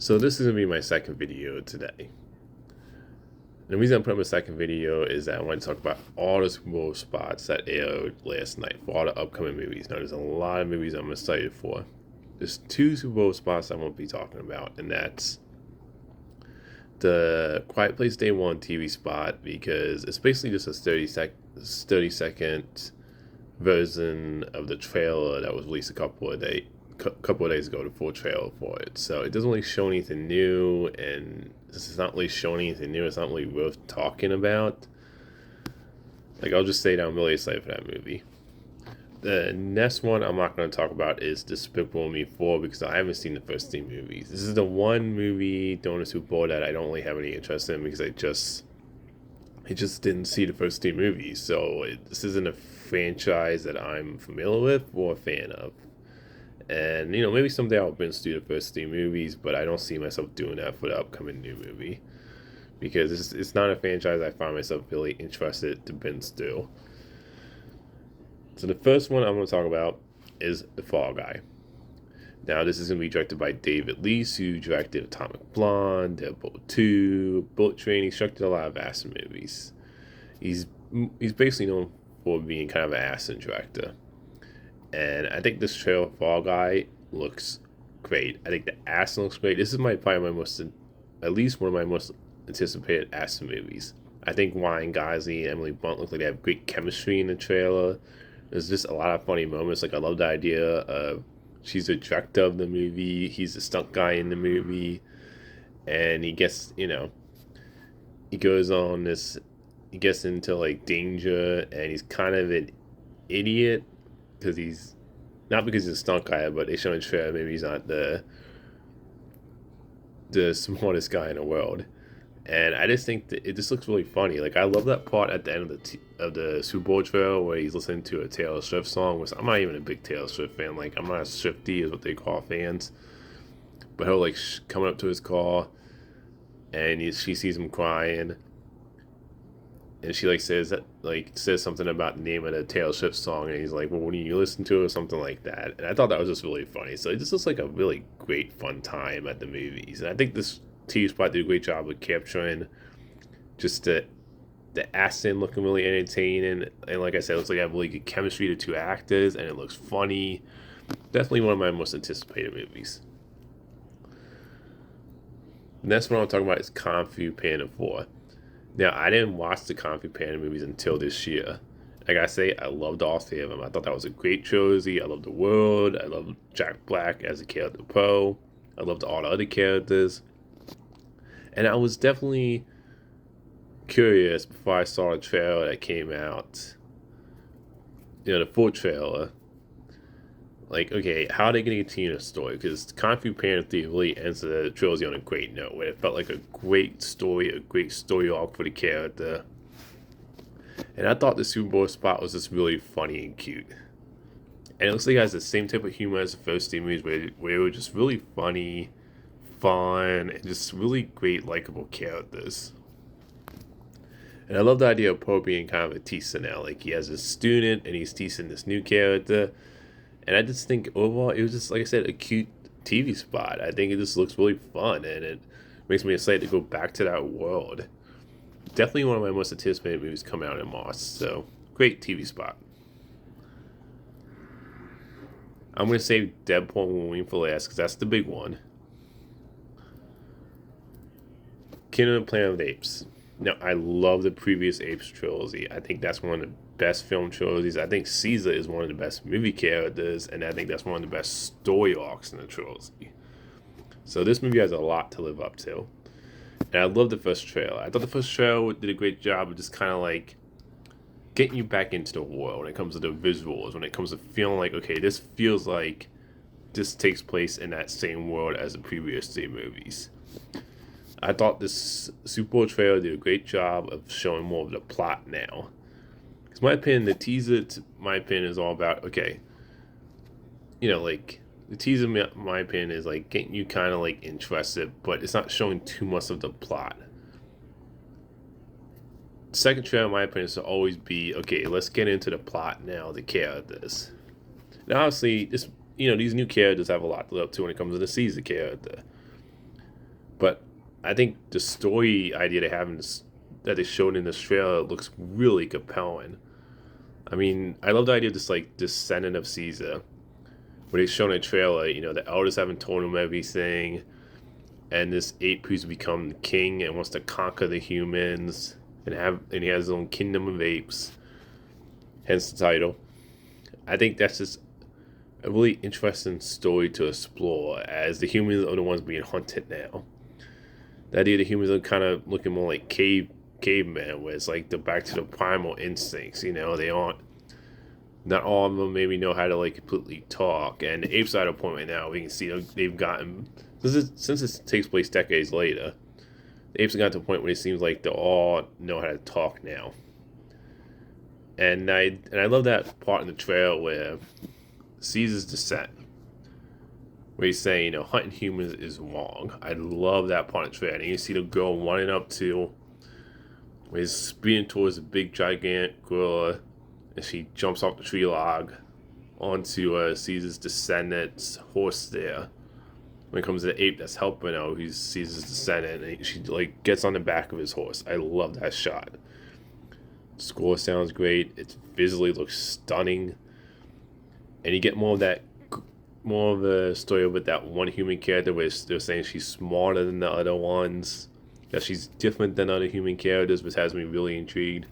So this is gonna be my second video today. The reason I'm putting up a second video is that I want to talk about all the Super Bowl spots that aired last night for all the upcoming movies. Now there's a lot of movies I'm excited for. There's two Super Bowl spots I won't be talking about, and that's the Quiet Place Day 1 TV spot, because it's basically just a 30-second version of the trailer that was released a couple of days ago, the full trailer for it. So it doesn't really show anything new, and since it's not really showing anything new, it's not really worth talking about. Like, I'll just say that I'm really excited for that movie. The next one I'm not going to talk about is Despicable Me 4, because I haven't seen the first three movies. This is the one movie during the Super Bowl that I don't really have any interest in, because I just didn't see the first three movies. So this isn't a franchise that I'm familiar with or a fan of. And, maybe someday I'll binge through the first three movies, but I don't see myself doing that for the upcoming new movie, because it's not a franchise I find myself really interested to binge through. So the first one I'm going to talk about is The Fall Guy. Now, this is going to be directed by David Leitch, who directed Atomic Blonde, Deadpool 2, Bullet Train. He's directed a lot of action movies. He's basically known for being kind of an action director. And I think this trailer for Fall Guy looks great. I think the action looks great. This is at least one of my most anticipated action movies. I think Ryan Gosling and Emily Blunt look like they have great chemistry in the trailer. There's just a lot of funny moments. Like, I love the idea of she's the director of the movie, he's the stunt guy in the movie, and he gets, he gets into like danger, and he's kind of an idiot because he's because he's a stunt guy, but they show in the trailer maybe he's not the smartest guy in the world. And I just think that it just looks really funny. Like, I love that part at the end of the Super Bowl trailer where he's listening to a Taylor Swift song. Which I'm not even a big Taylor Swift fan. Like, I'm not a Swiftie, is what they call fans. But he'll like coming up to his car, and she sees him crying, and she says something about the name of the Taylor Swift song, and he's like, "Well, when you listen to it," or something like that. And I thought that was just really funny. So it just looks like a really great fun time at the movies. And I think this TV spot did a great job of capturing just the accent looking really entertaining, and like I said, it looks like I have really good chemistry to two actors, and it looks funny. Definitely one of my most anticipated movies. The next one I'm talking about is Kung Fu Panda 4. Now, I didn't watch the Kung Fu Panda movies until this year. Like I say, I loved all three of them. I thought that was a great trilogy. I loved the world. I loved Jack Black as a character Poe. I loved all the other characters. And I was definitely curious before I saw the trailer that came out, the full trailer. Like, okay, how are they going to continue the story? Because Kung Fu Panda 3 really ends the trilogy on a great note, where it felt like a great story arc for the character. And I thought the Super Bowl spot was just really funny and cute. And it looks like it has the same type of humor as the first three movies, where it was just really funny, fun, and just really great, likable characters. And I love the idea of Poe being kind of a teacher now. Like, he has a student, and he's teaching this new character. And I just think overall, it was just, like I said, a cute TV spot. I think it just looks really fun, and it makes me excited to go back to that world. Definitely one of my most anticipated movies coming out in March. So, great TV spot. I'm going to save Deadpool and Wolverine for last, because that's the big one. Kingdom of the Planet of the Apes. Now, I love the previous Apes trilogy. I think that's one of the best film trilogies. I think Caesar is one of the best movie characters, and I think that's one of the best story arcs in the trilogy. So this movie has a lot to live up to. And I love the first trailer. I thought the first trailer did a great job of just kind of like getting you back into the world when it comes to the visuals, when it comes to feeling like, okay, this feels like this takes place in that same world as the previous three movies. I thought this Super Bowl trailer did a great job of showing more of the plot now. Because my opinion, the teaser, is all about, okay, the teaser, my opinion, is like getting you kind of like interested, but it's not showing too much of the plot. The second trailer, in my opinion, is to always be, okay, let's get into the plot now, the characters. Now, obviously, these new characters have a lot to live up to when it comes to the Caesar character. But I think the story idea they have that they showed in this trailer looks really compelling. I mean, I love the idea of this like descendant of Caesar, where they show in a trailer, the elders haven't told him everything, and this ape who's become the king and wants to conquer the humans and he has his own kingdom of apes, hence the title. I think that's just a really interesting story to explore, as the humans are the ones being hunted now. The idea the humans are kind of looking more like cavemen, where it's like they're back to the primal instincts. They aren't. Not all of them maybe know how to like completely talk, and the apes are at a point right now we can see they've gotten since it takes place decades later. The apes have gotten to a point where it seems like they all know how to talk now. And I love that part in the trail where Caesar's descent, where he's saying, hunting humans is wrong. I love that part of the trail. And you see the girl running up to, where he's speeding towards a big, gigantic gorilla, and she jumps off the tree log onto Caesar's descendant's horse there. When it comes to the ape that's helping out, he's Caesar's descendant, and she like gets on the back of his horse. I love that shot. The score sounds great. It visually looks stunning, and you get more of a story with that one human character where they're saying she's smarter than the other ones, that she's different than other human characters, which has me really intrigued.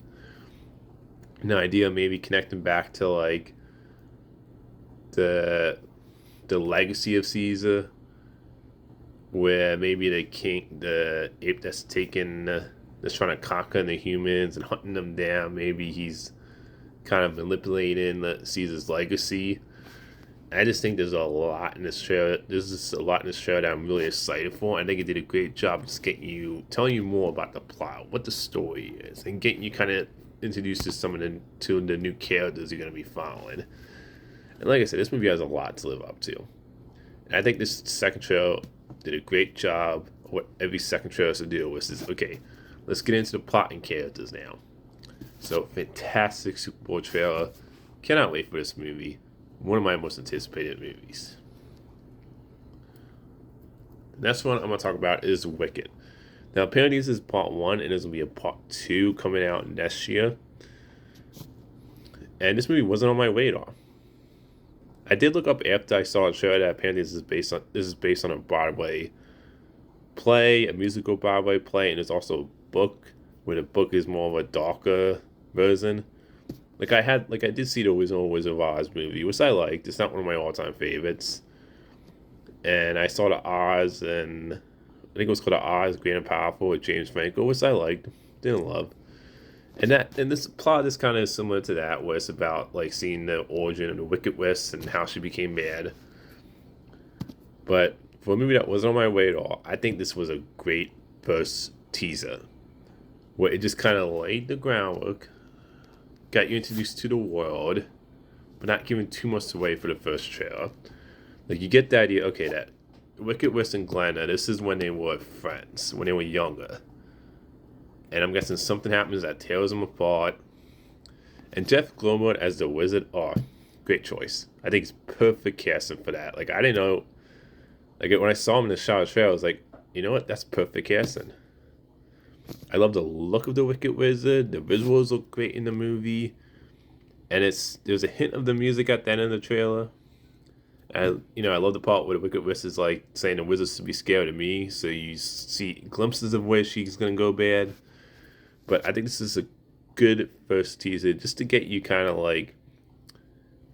An idea of maybe connecting back to like the legacy of Caesar, where maybe the ape that's trying to conquer the humans and hunting them down, maybe he's kind of manipulating Caesar's legacy. I just think there's a lot in this trailer. There's just a lot in this trailer that I'm really excited for. I think it did a great job just telling you more about the plot, what the story is, and getting you kind of introduced to the new characters you're going to be following. And like I said, this movie has a lot to live up to. And I think this second trailer did a great job of what every second trailer has to do, which is, okay, let's get into the plot and characters now. So, fantastic Super Bowl trailer. Cannot wait for this movie. One of my most anticipated movies. The next one I'm going to talk about is Wicked. Now, apparently this is part 1, and there's going to be a part 2 coming out next year. And this movie wasn't on my radar. I did look up after I saw the trailer that apparently this is based on a Broadway play, a musical Broadway play, and there's also a book, where the book is more of a darker version. I did see the original Wizard of Oz movie, which I liked. It's not one of my all-time favorites. And I saw the Oz, and I think it was called the Oz Grand and Powerful with James Franco, which I liked, didn't love. And this plot is kind of similar to that, where it's about like seeing the origin of the Wicked Witch and how she became mad. But for a movie that wasn't on my radar, I think this was a great first teaser, where it just kind of laid the groundwork, got you introduced to the world, but not giving too much away for the first trailer. Like, you get the idea, okay, that Wicked Witch and Glenna, this is when they were friends, when they were younger. And I'm guessing something happens that tears them apart. And Jeff Goldblum as the wizard, great choice. I think it's perfect casting for that. Like, I didn't know, like, when I saw him in the shot trailer, I was like, you know what, that's perfect casting. I love the look of the Wicked Wizard. The visuals look great in the movie. And there's a hint of the music at the end of the trailer. And, I love the part where the Wicked Witch is like saying the wizard should be scared of me. So you see glimpses of where she's going to go bad. But I think this is a good first teaser just to get you kind of like,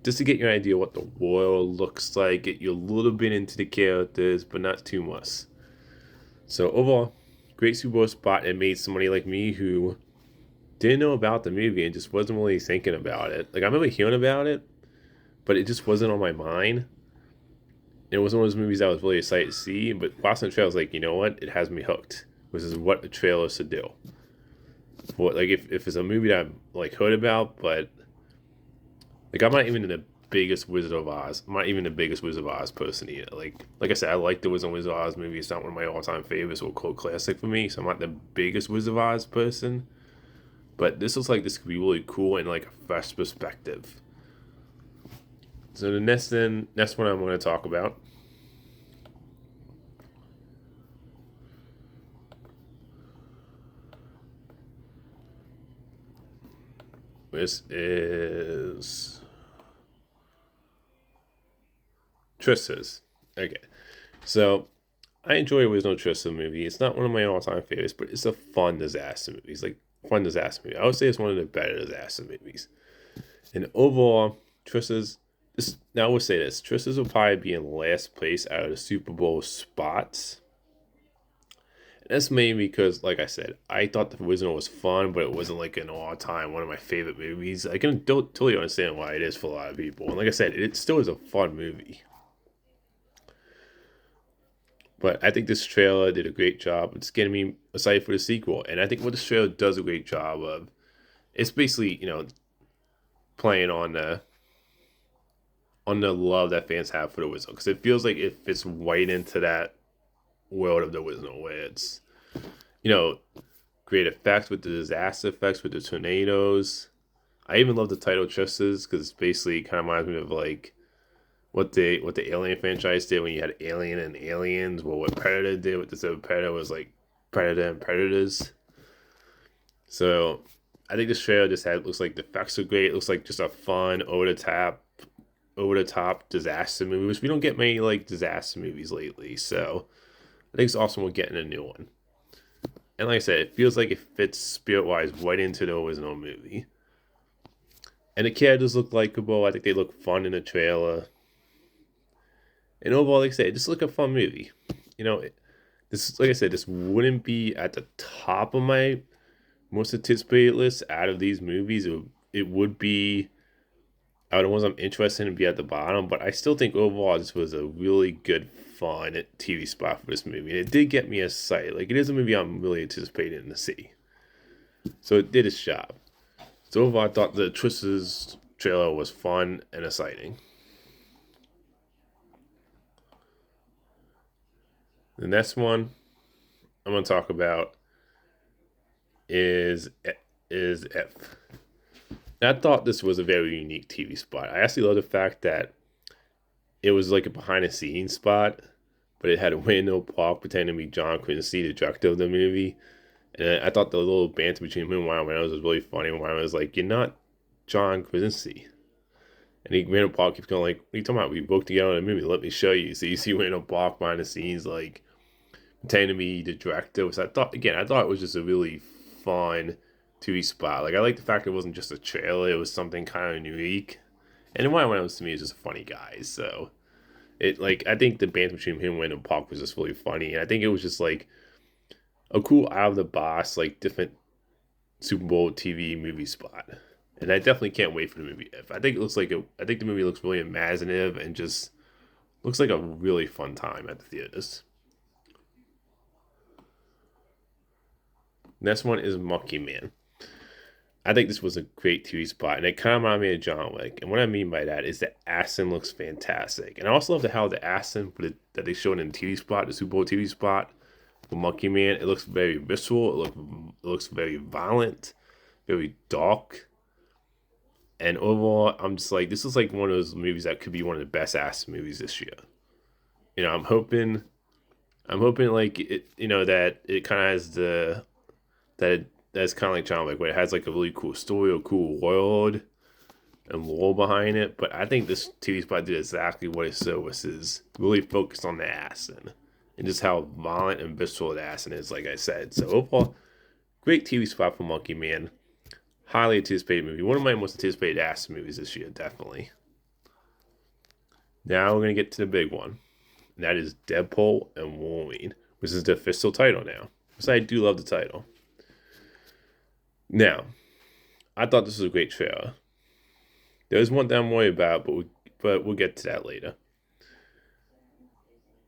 just to get your idea what the world looks like, get you a little bit into the characters, but not too much. So overall, great Super Bowl spot. It made somebody like me who didn't know about the movie and just wasn't really thinking about it. Like, I remember hearing about it, but it just wasn't on my mind. It wasn't one of those movies I was really excited to see, but watching the trailer, I was like, you know what? It has me hooked, which is what a trailer should do. For, like, if it's a movie that I've, like, heard about, but, like, I'm not even the biggest Wizard of Oz. I'm not even the biggest Wizard of Oz person either. Like I said, I like the Wizard of Oz movie. It's not one of my all-time favorites or cult classic for me, so I'm not the biggest Wizard of Oz person. But this looks like this could be really cool and, like, a fresh perspective. So the next one I'm going to talk about This is Tristans. Okay, so I enjoy Original Tristan movie. It's not one of my all-time favorites, but it's a fun disaster movie. It's like fun disaster movie. I would say it's one of the better disaster movies. And overall, Tristans. This now I would say this: Tristans will probably be in last place out of the Super Bowl spots. And that's mainly because, like I said, I thought the original was fun, but it wasn't like an all-time one of my favorite movies. I can totally understand why it is for a lot of people. And like I said, it still is a fun movie. But I think this trailer did a great job. It's getting me excited for the sequel. And I think what this trailer does a great job of, it's basically, playing on the love that fans have for the original. Because it feels like it fits right into that world of the original, where it's, great effects with the disaster effects with the tornadoes. I even love the title Tristans because it's basically kind of reminds me of like what the Alien franchise did when you had Alien and Aliens. Well, what Predator did with this other Predator was like Predator and Predators. So I think this trailer looks like the effects are great. It looks like just a fun over the top disaster movie, which we don't get many like disaster movies lately. So I think it's awesome we're getting a new one. And like I said, it feels like it fits spirit wise right into the original movie. And the characters look likable. I think they look fun in the trailer. And overall, like I said, just look a fun movie. This, like I said, this wouldn't be at the top of my most anticipated list out of these movies. It would be out of the ones I'm interested in be at the bottom. But I still think overall this was a really good, fun TV spot for this movie. And it did get me excited. Like, it is a movie I'm really anticipating to see. So it did its job. So overall, I thought the Tristans trailer was fun and exciting. The next one I'm going to talk about is F. And I thought this was a very unique TV spot. I actually love the fact that it was like a behind-the-scenes spot, but it had a Randall Park pretending to be John Krasinski, the director of the movie. And I thought the little banter between him and Ryan Reynolds was really funny. Ryan was like, "You're not John Krasinski." And Randall Park keeps going like, "What are you talking about? We worked together in a movie. Let me show you." So you see Randall Park behind the scenes, like, pretending to be the director. So I thought it was just a really fun TV spot. Like, I like the fact it wasn't just a trailer. It was something kind of unique. And Ryan Reynolds to me is just a funny guy. So I think the banter between him and Randall Park was just really funny. And I think it was just like a cool out of the box, like different Super Bowl TV movie spot. And I definitely can't wait for the movie. I think the movie looks really imaginative and just looks like a really fun time at the theaters. Next one is Monkey Man. I think this was a great TV spot, and it kind of reminded me of John Wick. And what I mean by that is the accent looks fantastic. And I also love how the accent that they showed in the TV spot, the Super Bowl TV spot for Monkey Man, it looks very visceral. It looks very violent, very dark. And overall, I'm just like, this is like one of those movies that could be one of the best action movies this year. I'm hoping like it, that it kind of has that's kind of like John Wick, where it has like a really cool story, a cool world, and lore behind it. But I think this TV spot did exactly what it said, which is really focused on the action and just how violent and visceral the action is, like I said. So overall, great TV spot for Monkey Man. Highly anticipated movie. One of my most anticipated action movies this year, definitely. Now we're going to get to the big one. And that is Deadpool and Wolverine, which is the official title now. So I do love the title. Now, I thought this was a great trailer. There's one that I'm worried about, but we'll get to that later.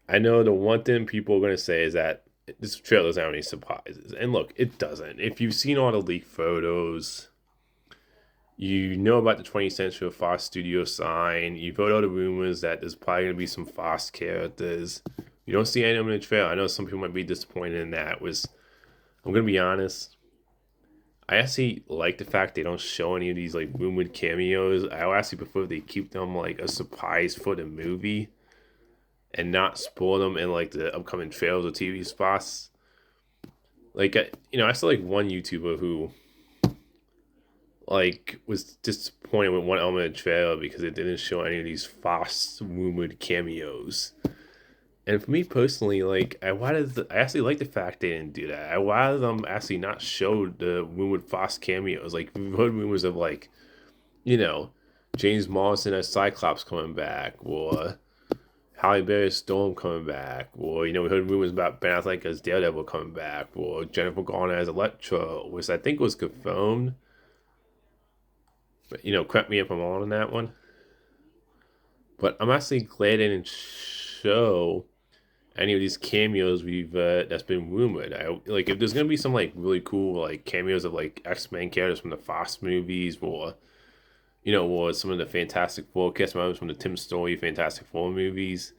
I know the one thing people are going to say is that this trailer doesn't have any surprises. And look, it doesn't. If you've seen all the leaked photos, you know about the 20th Century Fox Studio sign. You've heard all the rumors that there's probably going to be some Fox characters. You don't see any of them in the trailer. I know some people might be disappointed in that. I'm going to be honest. I actually like the fact they don't show any of these like rumored cameos. I actually prefer they keep them like a surprise for the movie and not spoil them in like the upcoming trailers or TV spots. Like, I still like one YouTuber who like was disappointed with one element of the trailer because it didn't show any of these fast rumored cameos. And for me personally, like I actually like the fact they didn't do that. I wanted them actually not show the rumored fast cameos. Like we've heard rumors of like, you know, James Morrison as Cyclops coming back, or Halle Berry as Storm coming back, or we heard rumors about Ben Affleck as Daredevil coming back, or Jennifer Garner as Elektra, which I think was confirmed. But correct me if I'm wrong on that one. But I'm actually glad they didn't show any of these cameos we've that's been rumored. Like if there's gonna be some like really cool like cameos of like X-Men characters from the Fox movies, or or some of the Fantastic Four cast members from the Tim Story Fantastic Four movies,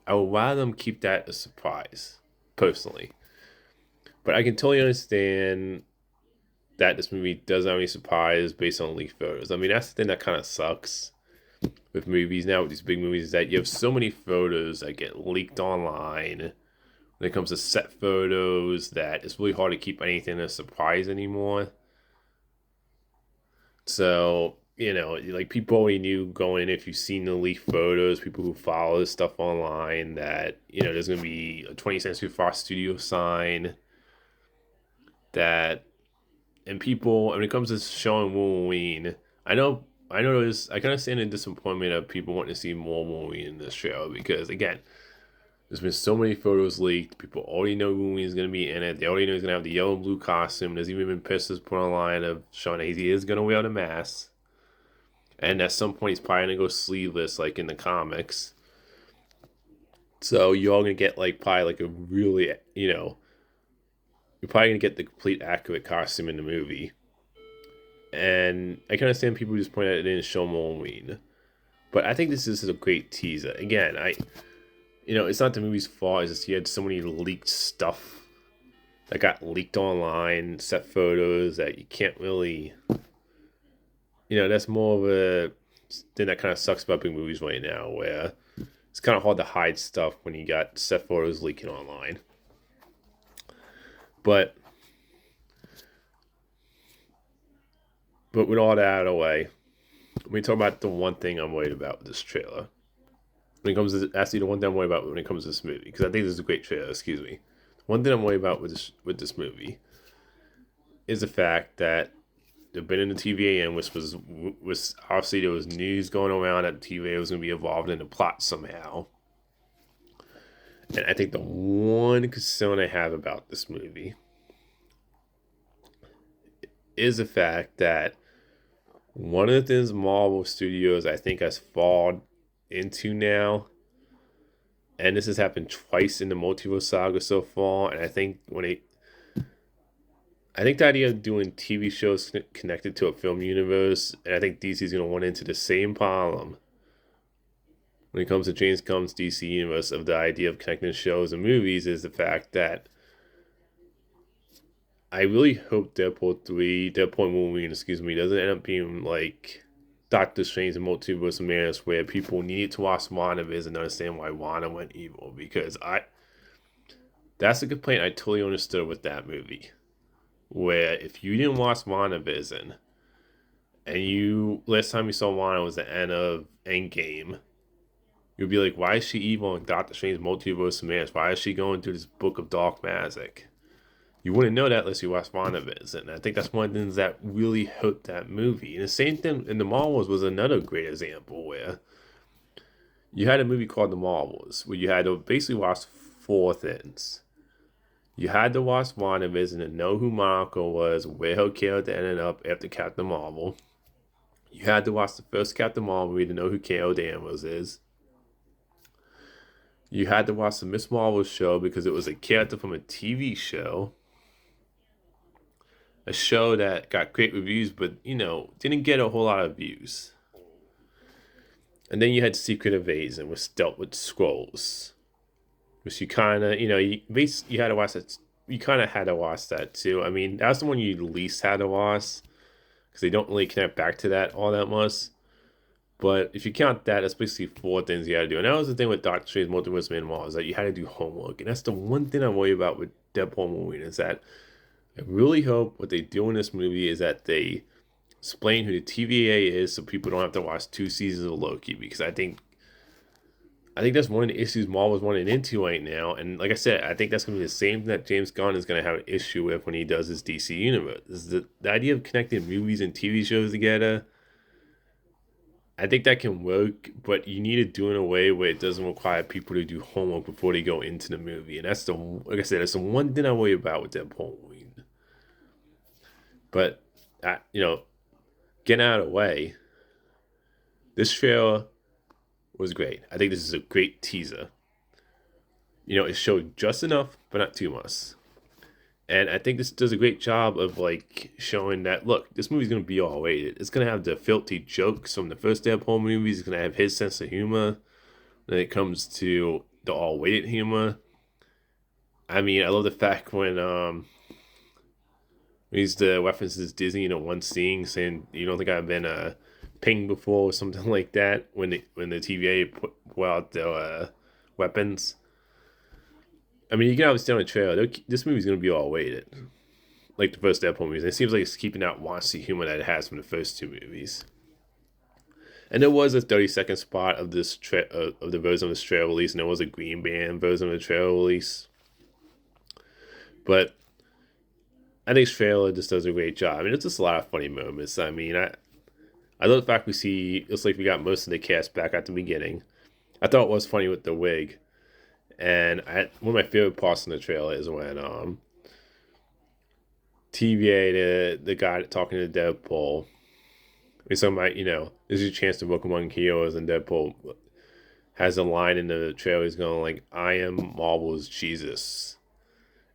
I would rather them keep that a surprise, personally. But I can totally understand that this movie doesn't have any surprise based on leaked photos. I mean, that's the thing that kind of sucks with movies now, with these big movies, is that you have so many photos that get leaked online when it comes to set photos that it's really hard to keep anything a surprise anymore. So, like people already knew going in, if you've seen the leaked photos, people who follow this stuff online, that, there's going to be a 20th Century Fox Studio sign that, and people, when it comes to showing Wolverine, I noticed, I can understand the disappointment of people wanting to see more Wolverine in this show because, again, there's been so many photos leaked. People already know Wolverine is going to be in it. They already know he's going to have the yellow and blue costume. There's even been pictures put online of showing that he is going to wear the mask. And at some point, he's probably going to go sleeveless like in the comics. So you're all going to get like probably like a really, you're probably going to get the complete accurate costume in the movie. And I can understand people just point out it didn't show Wolverine. But I think this is a great teaser. Again, it's not the movie's fault. It's just you had so many leaked stuff that got leaked online, set photos that you can't really, that's more of a thing that kind of sucks about big movies right now, where it's kind of hard to hide stuff when you got set photos leaking online. But with all that out of the way, let me talk about the one thing I'm worried about with this trailer. When it comes to actually the one thing I'm worried about when it comes to this movie, because I think this is a great trailer. Excuse me. One thing I'm worried about with this movie is the fact that they've been in the TVAN, which was obviously there was news going around that the TVA was going to be involved in the plot somehow. And I think the one concern I have about this movie is the fact that one of the things Marvel Studios I think has fallen into now, and this has happened twice in the Multiverse saga so far, and I think the idea of doing TV shows connected to a film universe, and I think DC's going to run into the same problem when it comes to James Gunn's DC universe, of the idea of connecting shows and movies, is the fact that I really hope Deadpool Wolverine, doesn't end up being like Doctor Strange and Multiverse of Madness, where people need to watch WandaVision and understand why Wanda went evil. Because that's a complaint I totally understood with that movie, where if you didn't watch WandaVision, and last time you saw Wanda was the end of Endgame, you'd be like, why is she evil in Doctor Strange Multiverse of Madness? Why is she going through this book of dark magic? You wouldn't know that unless you watched WandaVision. And I think that's one of the things that really hurt that movie. And the same thing in The Marvels was another great example, where you had a movie called The Marvels, where you had to basically watch four things. You had to watch WandaVision and know who Monica was, where her character ended up after Captain Marvel. You had to watch the first Captain Marvel movie to know who Carol Danvers is. You had to watch the Miss Marvel show because it was a character from a TV show. A show that got great reviews, but, didn't get a whole lot of views. And then you had Secret Invasion, which dealt with Skrulls. Which you kind of, you had to watch that. You kind of had to watch that too. I mean, that's the one you least had to watch, because they don't really connect back to that all that much. But if you count that, that's basically four things you had to do. And that was the thing with Doctor Strange Multiverse of Madness, is that you had to do homework. And that's the one thing I'm worried about with Deadpool and Wolverine, is that I really hope what they do in this movie is that they explain who the TVA is so people don't have to watch 2 seasons of Loki, because I think that's one of the issues Marvel's running into right now. And like I said, I think that's going to be the same thing that James Gunn is going to have an issue with when he does his DC universe. Is the idea of connecting movies and TV shows together. I think that can work, but you need to do it in a way where it doesn't require people to do homework before they go into the movie. And that's like I said, that's the one thing I worry about with Deadpool. But, getting out of the way, this trailer was great. I think this is a great teaser. It showed just enough, but not too much. And I think this does a great job of like showing that, look, this movie's gonna be all rated. It's gonna have the filthy jokes from the first Deadpool movies. It's gonna have his sense of humor when it comes to the all weighted humor. I mean, I love the fact when he's the references Disney in one scene saying, "You don't think I've been pinged before," or something like that. When the TVA put out the weapons. I mean, you can obviously tell in the trailer, this movie's going to be all weighted. Like the first Deadpool movies. And it seems like it's keeping that wonky humor that it has from the first 2 movies. And there was a 30-second spot of this of the version of this trailer release, and there was a Green Band version of the trailer release. But I think this trailer just does a great job. I mean, it's just a lot of funny moments. I mean, I love the fact it's like we got most of the cast back at the beginning. I thought it was funny with the wig. And one of my favorite parts in the trailer is when TVA, the guy talking to Deadpool, he's talking about, this is your chance to work among heroes, and Deadpool has a line in the trailer, he's going like, "I am Marvel's Jesus."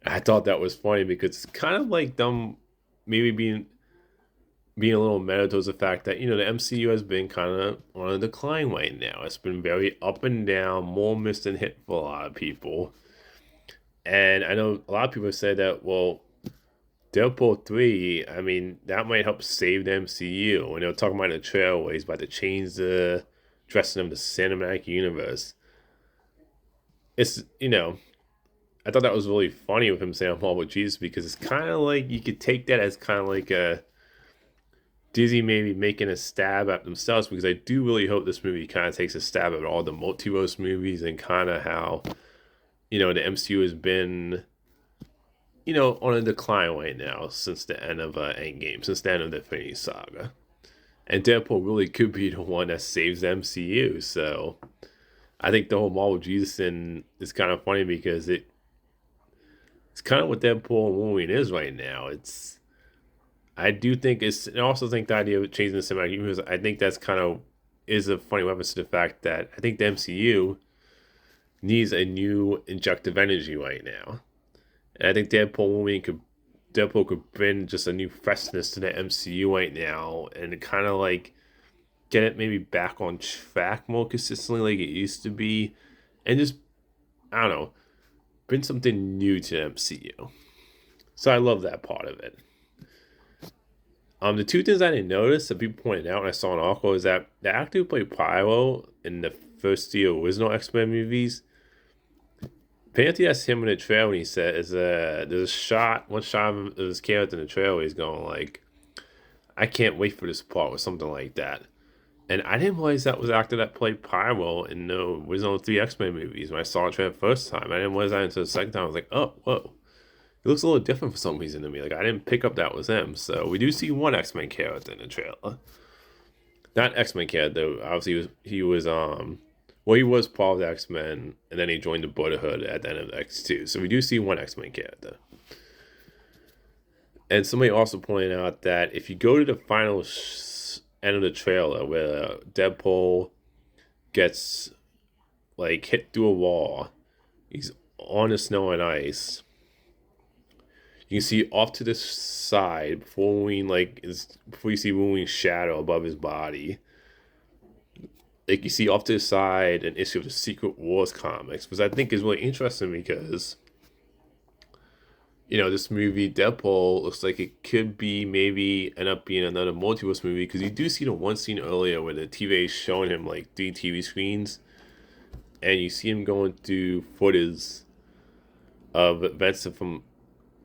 And I thought that was funny because it's kind of like them maybe being a little meta towards the fact that, the MCU has been kind of on a decline right now. It's been very up and down, more missed than hit for a lot of people. And I know a lot of people have said that, well, Deadpool 3, I mean, that might help save the MCU. And they were talking about in the trailer where he's about to change the dressing of the cinematic universe. It's, I thought that was really funny with him saying I'm all with Jesus, because it's kind of like you could take that as kind of like a Disney maybe making a stab at themselves, because I do really hope this movie kind of takes a stab at all the multiverse movies and kind of how, the MCU has been, on a decline right now since the end of Endgame, since the end of the Infinity Saga. And Deadpool really could be the one that saves the MCU. So I think the whole Marvel Jesus thing is kind of funny because it's kind of what Deadpool and Wolverine is right now. I do think I also think the idea of changing the cinematic universe, I think that's kind of is a funny reference to the fact that I think the MCU needs a new injective energy right now. And I think Deadpool could bring just a new freshness to the MCU right now and kind of like get it maybe back on track more consistently like it used to be. And just, I don't know, bring something new to the MCU. So I love that part of it. The 2 things I didn't notice that people pointed out when I saw an article is that the actor who played Pyro in the first 2 original X-Men movies, apparently that's him in the trailer when he said, there's one shot of his character in the trailer where he's going like, "I can't wait for this part," or something like that. And I didn't realize that was the actor that played Pyro in the original 3 X-Men movies when I saw it the first time. I didn't realize that until the second time. I was like, oh, whoa. It looks a little different for some reason to me. Like, I didn't pick up that was him. So we do see one X-Men character in the trailer. Not X-Men character. Obviously, he was he was part of the X-Men, and then he joined the Brotherhood at the end of X2. So we do see one X-Men character. And somebody also pointed out that if you go to the final end of the trailer where Deadpool gets like hit through a wall, he's on the snow and ice. You can see off to the side before you see Wolverine's shadow above his body. Like you see off to the side an issue of the Secret Wars comics, which I think is really interesting because this movie Deadpool looks like it could be maybe end up being another multiverse movie, because you do see the one scene earlier where the TV is showing him like 3 TV screens, and you see him going through footage of events from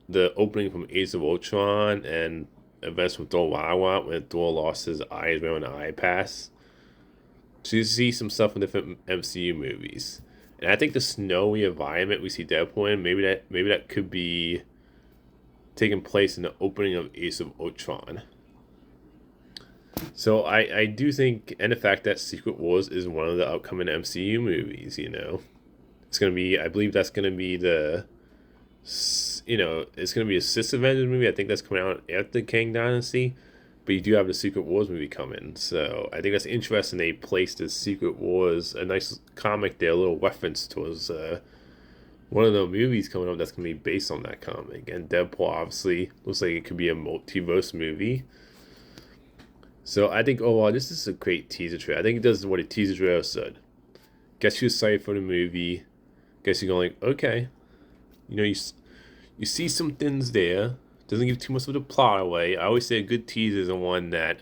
the opening from Age of Ultron and events with Thor Wild when Thor lost his eyes wearing an eye pass. So you see some stuff in different MCU movies. And I think the snowy environment we see Deadpool in, maybe that could be taking place in the opening of Ace of Ultron. So I do think, and the fact that Secret Wars is one of the upcoming MCU movies, it's gonna be. I believe that's gonna be it's gonna be a Sister Avengers movie. I think that's coming out after Kang Dynasty, but you do have the Secret Wars movie coming. So I think that's interesting. They placed the Secret Wars, a nice comic there, a little reference towards one of the movies coming up that's gonna be based on that comic. And Deadpool obviously looks like it could be a multiverse movie. So I think overall this is a great teaser trailer. I think it does what a teaser trailer said. Gets you excited for the movie. Gets you going like, okay, you see some things there. Doesn't give too much of the plot away. I always say a good teaser is the one that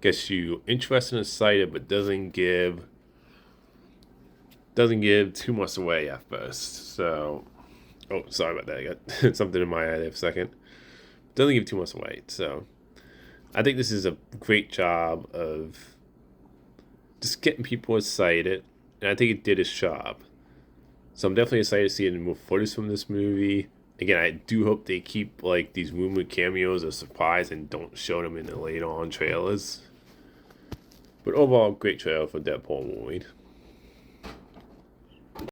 gets you interested and excited, but doesn't give too much away at first. So, oh, sorry about that. I got something in my eye there for a second. Doesn't give too much away. So, I think this is a great job of just getting people excited, and I think it did its job. So I'm definitely excited to see any more footage from this movie. Again, I do hope they keep like these rumored cameos a surprise and don't show them in the later on trailers. But overall, great trailer for Deadpool and Wolverine.